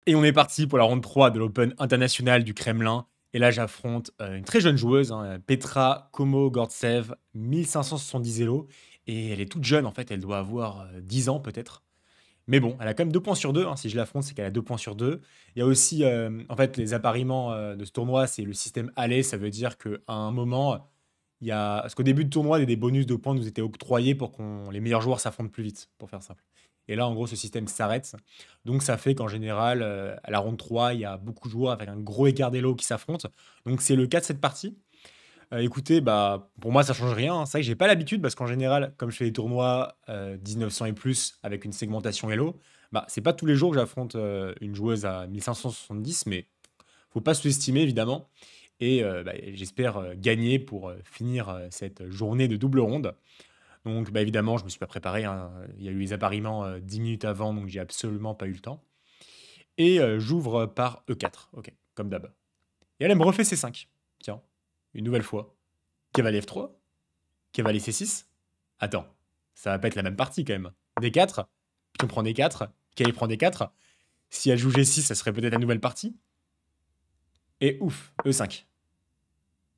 Et on est parti pour la ronde 3 de l'Open international du Kremlin. Et là, j'affronte une très jeune joueuse, hein, Petra Komogortsev, 1570 Elo. Et elle est toute jeune, en fait, elle doit avoir 10 ans peut-être. Mais bon, elle a quand même 2 points sur 2, hein. Si je l'affronte, c'est qu'elle a 2 points sur 2. Il y a aussi, en fait, les appariements de ce tournoi, c'est le système aller. Ça veut dire qu'à un moment, il y a. Parce qu'au début de tournoi, des bonus de points nous étaient octroyés pour que les meilleurs joueurs s'affrontent plus vite, pour faire simple. Et là, en gros, ce système s'arrête. Donc, ça fait qu'en général, à la ronde 3, il y a beaucoup de joueurs avec un gros écart d'élo qui s'affrontent. Donc, c'est le cas de cette partie. Écoutez, bah, pour moi, ça change rien, hein. C'est vrai que j'ai pas l'habitude parce qu'en général, comme je fais des tournois 1900 et plus avec une segmentation Elo, bah, c'est pas tous les jours que j'affronte une joueuse à 1570, mais faut pas sous-estimer évidemment. Et bah, j'espère gagner pour finir cette journée de double ronde. Donc, bah, évidemment, je me suis pas préparé, hein. Il y a eu les appariements 10 minutes avant, donc j'ai absolument pas eu le temps. Et j'ouvre par E4, ok, comme d'hab. Et elle me refait C5. Tiens, une nouvelle fois. Cavalier F3, cavalier C6. Attends, ça va pas être la même partie quand même. D4, pion prend D4, cavalier prend D4. Si elle joue G6, ça serait peut-être la nouvelle partie. Et ouf, E5.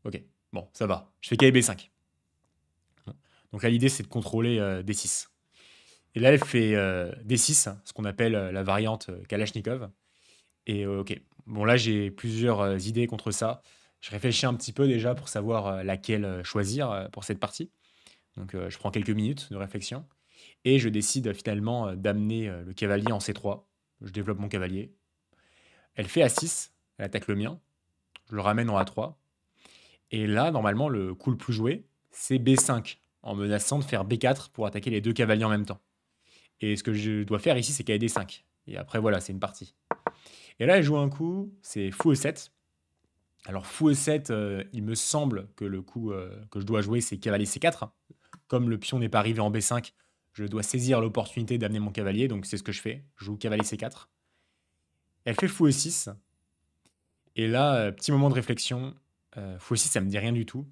Ok, bon, ça va. Je fais cavalier B5. Donc là, l'idée, c'est de contrôler D6. Et là, elle fait D6, ce qu'on appelle la variante Kalachnikov. Et ok, bon là, j'ai plusieurs idées contre ça. Je réfléchis un petit peu déjà pour savoir laquelle choisir pour cette partie. Donc je prends quelques minutes de réflexion. Et je décide finalement d'amener le cavalier en C3. Je développe mon cavalier. Elle fait A6, elle attaque le mien. Je le ramène en A3. Et là, normalement, le coup le plus joué, c'est B5, en menaçant de faire B4 pour attaquer les deux cavaliers en même temps. Et ce que je dois faire ici, c'est cavalier D5. Et après, voilà, c'est une partie. Et là, elle joue un coup, c'est fou E7. Alors, fou E7, il me semble que le coup que je dois jouer, c'est cavalier C4. Comme le pion n'est pas arrivé en B5, je dois saisir l'opportunité d'amener mon cavalier, donc c'est ce que je fais. Je joue cavalier C4. Elle fait fou E6. Et là, petit moment de réflexion, fou E6, ça me dit rien du tout.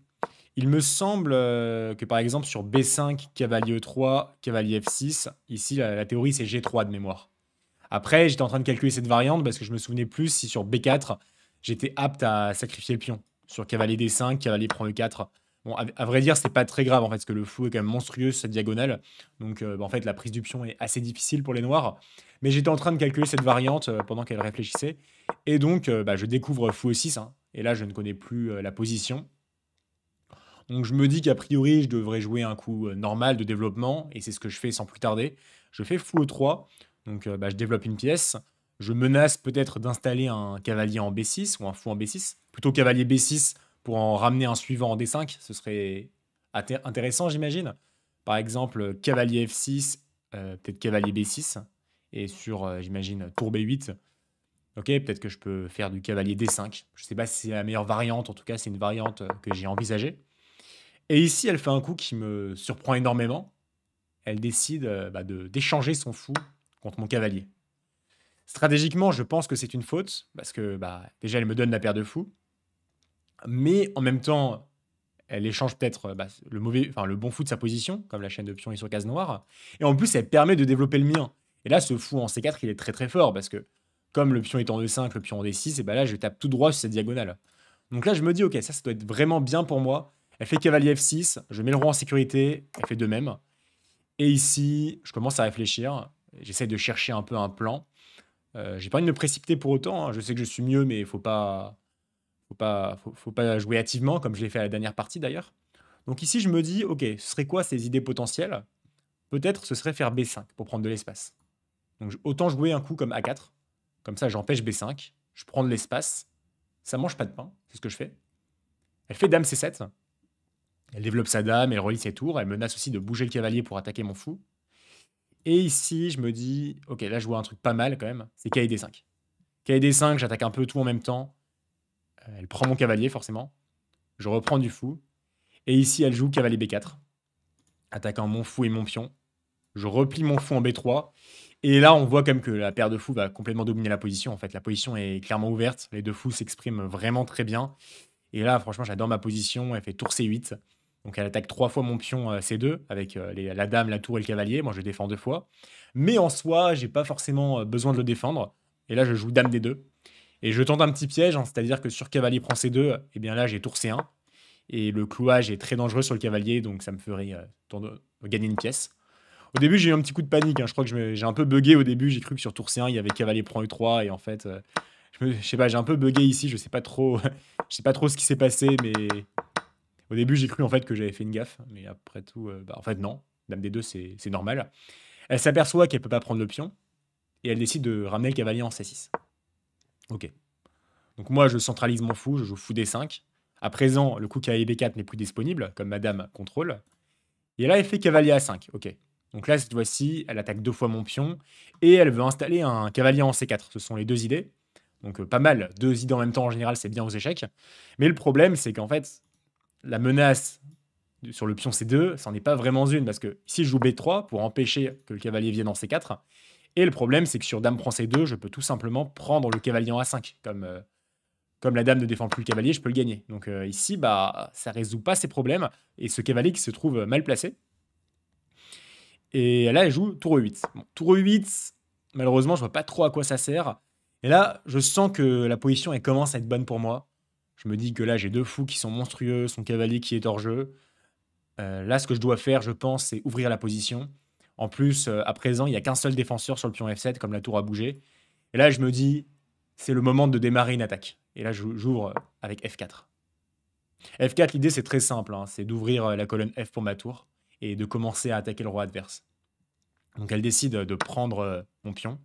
Il me semble que par exemple sur B5, cavalier E3, cavalier F6, ici la théorie c'est G3 de mémoire. Après, j'étais en train de calculer cette variante parce que je me souvenais plus si sur B4, j'étais apte à sacrifier le pion. Sur cavalier D5, cavalier prend E4. Bon, à vrai dire, c'est pas très grave en fait, parce que le fou est quand même monstrueux, cette diagonale. Donc, bah, en fait, la prise du pion est assez difficile pour les noirs. Mais j'étais en train de calculer cette variante pendant qu'elle réfléchissait. Et donc, bah, je découvre fou E6, hein. Et là, je ne connais plus la position. Donc, je me dis qu'a priori, je devrais jouer un coup normal de développement. Et c'est ce que je fais sans plus tarder. Je fais fou E3. Donc, bah, je développe une pièce. Je menace peut-être d'installer un cavalier en B6 ou un fou en B6. Plutôt cavalier B6 pour en ramener un suivant en D5. Ce serait intéressant, j'imagine. Par exemple, cavalier F6, peut-être cavalier B6. Et sur, j'imagine, tour B8. Ok, peut-être que je peux faire du cavalier D5. Je ne sais pas si c'est la meilleure variante. En tout cas, c'est une variante que j'ai envisagée. Et ici, elle fait un coup qui me surprend énormément. Elle décide bah, d'échanger son fou contre mon cavalier. Stratégiquement, je pense que c'est une faute, parce que bah, déjà, elle me donne la paire de fous, mais en même temps, elle échange peut-être bah, le bon fou de sa position, comme la chaîne de pions est sur case noire, et en plus, elle permet de développer le mien. Et là, ce fou en C4, il est très très fort, parce que comme le pion est en E5, le pion en D6, et bah là, je tape tout droit sur cette diagonale. Donc là, je me dis, ok, ça doit être vraiment bien pour moi. Elle fait cavalier F6, je mets le roi en sécurité, elle fait de même. Et ici, je commence à réfléchir, j'essaie de chercher un peu un plan. J'ai pas envie de me précipiter pour autant, hein. Je sais que je suis mieux, mais faut pas jouer hâtivement, comme je l'ai fait à la dernière partie d'ailleurs. Donc ici, je me dis, ok, ce serait quoi ces idées potentielles? Peut-être ce serait faire B5 pour prendre de l'espace. Donc autant jouer un coup comme A4, comme ça j'empêche B5, je prends de l'espace, ça mange pas de pain, c'est ce que je fais. Elle fait Dame C7, elle développe sa dame, elle relie ses tours, elle menace aussi de bouger le cavalier pour attaquer mon fou. Et ici, je me dis, ok, là je vois un truc pas mal quand même, c'est KD5. KD5, j'attaque un peu tout en même temps. Elle prend mon cavalier, forcément. Je reprends du fou. Et ici, elle joue cavalier B4, attaquant mon fou et mon pion. Je replie mon fou en B3. Et là, on voit quand même que la paire de fous va complètement dominer la position. En fait, la position est clairement ouverte. Les deux fous s'expriment vraiment très bien. Et là, franchement, j'adore ma position. Elle fait tour C8. Donc, elle attaque 3 fois mon pion C2 avec la dame, la tour et le cavalier. Moi, je défends 2 fois. Mais en soi, j'ai pas forcément besoin de le défendre. Et là, je joue dame D2. Et je tente un petit piège, hein, c'est-à-dire que sur cavalier prend C2, et bien là, j'ai tour C1. Et le clouage est très dangereux sur le cavalier, donc ça me ferait gagner une pièce. Au début, j'ai eu un petit coup de panique, hein. Je crois que j'ai un peu bugué au début. J'ai cru que sur tour C1, il y avait cavalier prend E3. Et en fait, je sais pas, j'ai un peu bugué ici. Je sais pas trop, je sais pas trop ce qui s'est passé. Mais au début, j'ai cru en fait que j'avais fait une gaffe. Mais après tout, bah, en fait, non. Dame D2, c'est normal. Elle s'aperçoit qu'elle peut pas prendre le pion. Et elle décide de ramener le cavalier en C6. Ok. Donc moi, je centralise mon fou. Je joue fou D5. À présent, le coup cavalier B4 n'est plus disponible, comme madame contrôle. Et là, elle fait cavalier A5. Ok. Donc là, cette fois-ci, elle attaque 2 fois mon pion. Et elle veut installer un cavalier en C4. Ce sont les 2 idées. Donc pas mal. 2 idées en même temps, en général, c'est bien aux échecs. Mais le problème, c'est qu'en fait, la menace sur le pion C2, c'en est pas vraiment une. Parce que si je joue B3 pour empêcher que le cavalier vienne en C4. Et le problème, c'est que sur dame prend C2, je peux tout simplement prendre le cavalier en A5. Comme la dame ne défend plus le cavalier, je peux le gagner. Donc ici, bah, ça résout pas ces problèmes. Et ce cavalier qui se trouve mal placé. Et là, elle joue tour E8. Bon, tour E8, malheureusement, je vois pas trop à quoi ça sert. Et là, je sens que la position, elle commence à être bonne pour moi. Je me dis que là, j'ai 2 fous qui sont monstrueux, son cavalier qui est hors jeu. Là, ce que je dois faire, je pense, c'est ouvrir la position. En plus, à présent, il n'y a qu'un seul défenseur sur le pion F7, comme la tour a bougé. Et là, je me dis, c'est le moment de démarrer une attaque. Et là, j'ouvre avec F4. F4, l'idée, c'est très simple, hein. C'est d'ouvrir la colonne F pour ma tour et de commencer à attaquer le roi adverse. Donc elle décide de prendre mon pion.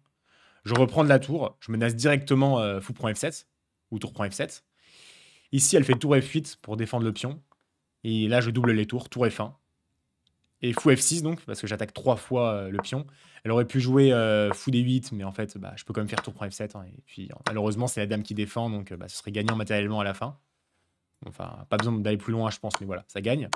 Je reprends de la tour. Je menace directement fou prend F7 ou tour prend F7. Ici, elle fait tour F8 pour défendre le pion. Et là, je double les tours, tour F1. Et fou F6 donc, parce que j'attaque 3 fois le pion. Elle aurait pu jouer fou D8, mais en fait, bah, je peux quand même faire tour prend F7, hein. Et puis, malheureusement, c'est la dame qui défend, donc bah, ce serait gagnant matériellement à la fin. Enfin, pas besoin d'aller plus loin, je pense, mais voilà, ça gagne.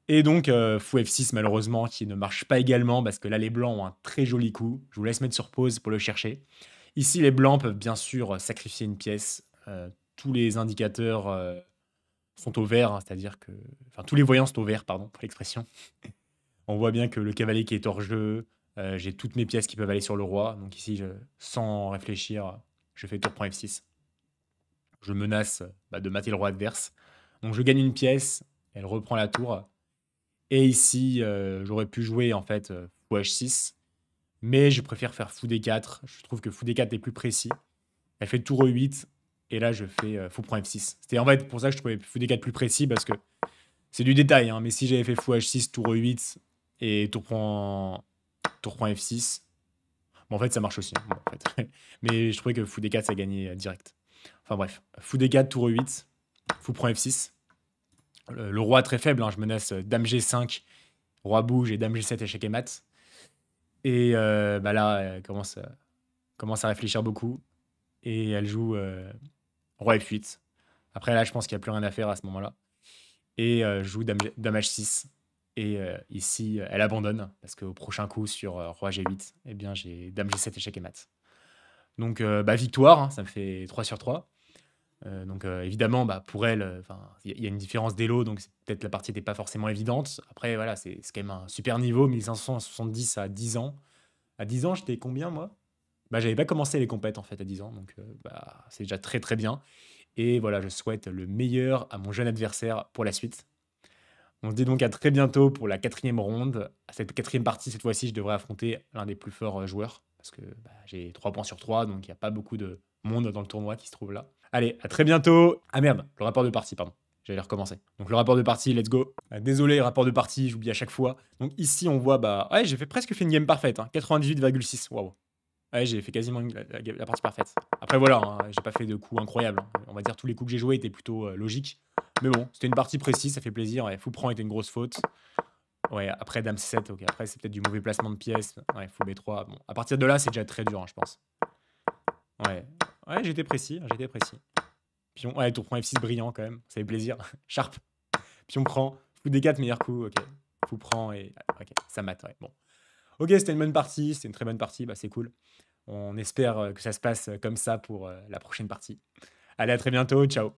Et donc, fou F6, malheureusement, qui ne marche pas également, parce que là, les blancs ont un très joli coup. Je vous laisse mettre sur pause pour le chercher. Ici, les blancs peuvent bien sûr sacrifier une pièce. Tous les indicateurs sont au vert, hein, c'est-à-dire que... Enfin, tous les voyants sont au vert, pardon, pour l'expression. On voit bien que le cavalier qui est hors jeu, j'ai toutes mes pièces qui peuvent aller sur le roi. Donc ici, sans réfléchir, je fais tour prend F6. Je menace bah, de mater le roi adverse. Donc je gagne une pièce, elle reprend la tour. Et ici, j'aurais pu jouer en fait fou H6, mais je préfère faire fou D4. Je trouve que fou D4 est plus précis. Elle fait tour E8, et là je fais fou prend F6. C'était en fait pour ça que je trouvais fou D4 plus précis, parce que c'est du détail, hein, mais si j'avais fait fou H6, tour E8 et tour prend F6, bon, en fait ça marche aussi, hein, bon, en fait. Mais je trouvais que fou D4 ça gagnait direct. Enfin bref, fou D4, tour E8, fou prend F6. Le roi très faible, hein, je menace dame G5, roi bouge et dame G7 échec et mat. Et bah là, elle commence à réfléchir beaucoup. Et elle joue roi F8. Après là, je pense qu'il n'y a plus rien à faire à ce moment-là. Et je joue dame H6. Et ici, elle abandonne, parce qu'au prochain coup sur roi G8, eh bien, j'ai dame G7 échec et mat. Donc bah, victoire, hein, ça me fait 3 sur 3. Donc évidemment, bah, pour elle, il y a une différence d'élo, donc peut-être la partie n'était pas forcément évidente. Après, voilà, c'est quand même un super niveau, 1570 à 10 ans. À 10 ans, j'étais combien, moi? Bah, j'avais pas commencé les compètes, en fait, à 10 ans, donc bah, c'est déjà très très bien. Et voilà, je souhaite le meilleur à mon jeune adversaire pour la suite. On se dit donc à très bientôt pour la 4e ronde. À cette 4e partie, cette fois-ci, je devrais affronter l'un des plus forts joueurs, parce que bah, j'ai 3 points sur 3, donc il n'y a pas beaucoup de monde dans le tournoi qui se trouve là. Allez, à très bientôt. Ah merde, le rapport de partie, pardon. J'allais recommencer. Donc le rapport de partie, let's go. Désolé, rapport de partie, j'oublie à chaque fois. Donc ici, on voit, bah, ouais, j'ai presque fait une game parfaite, hein, 98,6. Waouh. Ouais, j'ai fait quasiment la partie parfaite. Après, voilà, hein, j'ai pas fait de coups incroyables, hein. On va dire tous les coups que j'ai joués étaient plutôt logiques. Mais bon, c'était une partie précise, ça fait plaisir. Ouais, fou prend était une grosse faute. Ouais, après dame C7, ok. Après, c'est peut-être du mauvais placement de pièces. Ouais, fou B3. Bon, à partir de là, c'est déjà très dur, hein, je pense. Ouais, ouais, j'étais précis, hein, j'étais précis. Pion, ouais, tour prend F6 brillant quand même, ça fait plaisir. Sharp. Pion prend. Fou D4, meilleur coup, ok. Fou prend et. Ok, ça mate, ouais. Bon. Ok, c'était une bonne partie, c'était une très bonne partie, bah c'est cool. On espère que ça se passe comme ça pour la prochaine partie. Allez, à très bientôt, ciao.